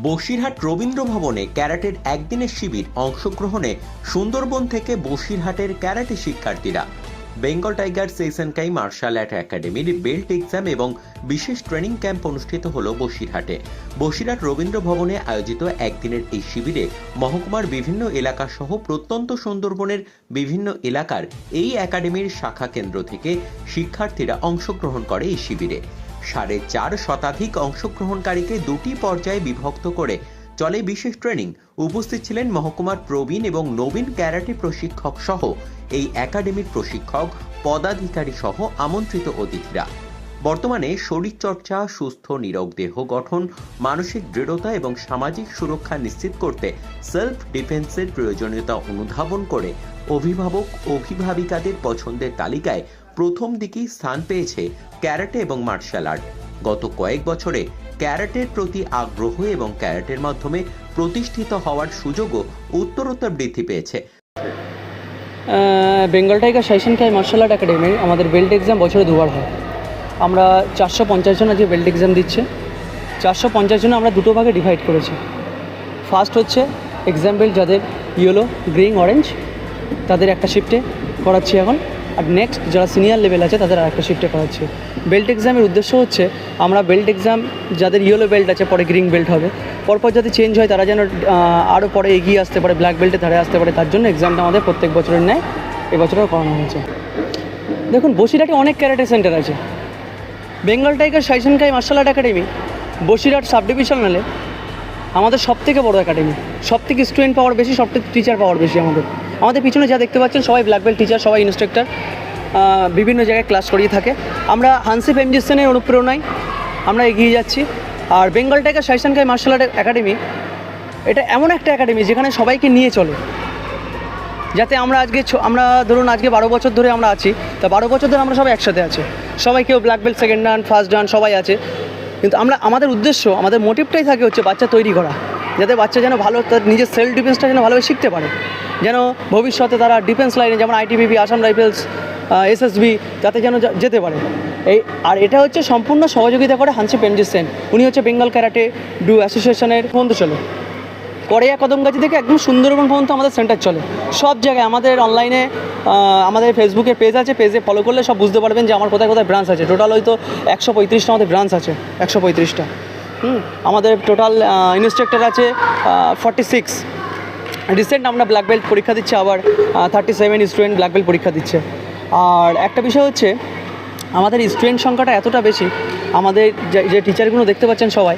বসিরহাট রবীন্দ্র ভবনে ক্যারাটের একদিনের শিবির অংশগ্রহণে সুন্দরবন থেকে বসিরহাটের ক্যারাটে শিক্ষার্থীরা। Bengal Tiger Seishinkai martial art একাডেমির বেল্ট এক্সাম এবং বিশেষ ট্রেনিং ক্যাম্প অনুষ্ঠিত হলো বসিরহাটে। বসিরহাট রবীন্দ্র ভবনে আয়োজিত একদিনের এই শিবিরে মহকুমার বিভিন্ন এলাকা সহ প্রত্যন্ত সুন্দরবনের বিভিন্ন এলাকার এই একাডেমির শাখা কেন্দ্র থেকে শিক্ষার্থীরা অংশগ্রহণ করে এই শিবিরে। 4.5 শতাধিক অংশগ্রহণকারীকে দুটি পর্যায়ে বিভক্ত করে চলে বিশেষ ট্রেনিং। উপস্থিত ছিলেন মহকুমার প্রবীণ এবং নবীন ক্যারাটে প্রশিক্ষক সহ এই একাডেমির প্রশিক্ষক, পদাধিকারী সহ আমন্ত্রিত অতিথিরা। বর্তমানে শরীরচর্চা, সুস্থ নিরোগ দেহ গঠন, মানসিক দৃঢ়তা এবং সামাজিক সুরক্ষা নিশ্চিত করতে সেলফ ডিফেন্সের প্রয়োজনীয়তা অনুধাবন করে অভিভাবক অভিভাবিকাদের পছন্দের তালিকায় প্রথম দিকেই স্থান পেয়েছে ক্যারাটে এবং মার্শাল আর্ট। গত কয়েক বছরে ক্যারাটের প্রতি আগ্রহ এবং ক্যারাটের মাধ্যমে প্রতিষ্ঠিত হওয়ার সুযোগও উত্তরোত্তর বৃদ্ধি পেয়েছে। Bengal Tiger Seishinkai martial art academy আমাদের বেল্ট এক্সাম বছরে দুবার হয়। আমরা 450 জন আজকে বেল্ট এক্সাম দিচ্ছে। 450 জন আমরা দুটো ভাগে ডিভাইড করেছি। ফার্স্ট হচ্ছে এক্সাম বেল্ট যাদের ইয়েলো, গ্রিন, অরেঞ্জ, তাদের একটা শিফটে করাচ্ছি এখন। আর নেক্সট যারা সিনিয়র লেভেল আছে তাদের আর একটা শিফটে করাচ্ছি। বেল্ট এক্সামের উদ্দেশ্য হচ্ছে আমরা বেল্ট এক্সাম যাদের ইয়েলো বেল্ট আছে পরে গ্রিন বেল্ট হবে, পরপর যাতে চেঞ্জ হয় তারা যেন আরও পরে এগিয়ে আসতে পারে, ব্ল্যাক বেল্টে ধারে আসতে পারে, তার জন্য এক্সামটা আমাদের প্রত্যেক বছরের ন্যায় এবছরও করানো হয়েছে। দেখুন, বসিরহাটে অনেক ক্যারাটে সেন্টার আছে। Bengal Tiger Seishinkai martial art academy Basirhat sub ডিভিশনালে আমাদের সবথেকে বড় একাডেমি, সবথেকে স্টুডেন্ট পাওয়ার বেশি, সবথেকে টিচার পাওয়ার বেশি। আমাদের পিছনে যা দেখতে পাচ্ছেন সবাই ব্ল্যাক বেল্ট টিচার, সবাই ইনস্ট্রাক্টর, বিভিন্ন জায়গায় ক্লাস করিয়ে থাকে। আমরা হানসিফ এমজিসেনের অনুপ্রেরণায় আমরা এগিয়ে যাচ্ছি। আর Bengal Tiger Seishinkai martial art academy এটা এমন একটা একাডেমি যেখানে সবাইকে নিয়ে চলে, যাতে আমরা ধরুন আজকে 12 বছর ধরে আমরা আছি, তা 12 বছর ধরে আমরা সবাই একসাথে আছি। সবাই কেউ ব্ল্যাক বেল্ট, সেকেন্ড ডান, ফার্স্ট ডান সবাই আছে, কিন্তু আমাদের উদ্দেশ্য, আমাদের মোটিভটাই থাকে হচ্ছে বাচ্চা তৈরি করা, যাতে বাচ্চা যেন ভালো তার নিজের সেলফ ডিফেন্সটা যেন ভালোভাবে শিখতে পারে, যেন ভবিষ্যতে তারা ডিফেন্স লাইনে যেমন আইটিবিপি, আসাম রাইফেলস, এসএসবি তাতে যেন যেতে পারে। আর এটা হচ্ছে সম্পূর্ণ সহযোগিতা করে হানসিফ এমজিসেন। উনি হচ্ছে বেঙ্গল ক্যারাটে ডু অ্যাসোসিয়েশনের পর্যন্ত চলে। কড়াইয়া কদমগাছি থেকে একদম সুন্দরবন পর্যন্ত আমাদের সেন্টার চলে। সব জায়গায় আমাদের অনলাইনে আমাদের ফেসবুকের পেজ আছে, পেজে ফলো করলে সব বুঝতে পারবেন যে আমার কোথায় কোথায় ব্রাঞ্চ আছে। টোটাল হয়তো 135টা আমাদের ব্রাঞ্চ আছে, 135টা। আমাদের টোটাল ইনস্ট্রাক্টর আছে 46। রিসেন্ট আমরা ব্ল্যাক বেল্ট পরীক্ষা দিচ্ছি, আবার 37 স্টুডেন্ট ব্ল্যাক বেল্ট পরীক্ষা দিচ্ছে। আর একটা বিষয় হচ্ছে আমাদের স্টুডেন্ট সংখ্যাটা এতটা বেশি, আমাদের যে টিচারগুলো দেখতে পাচ্ছেন সবাই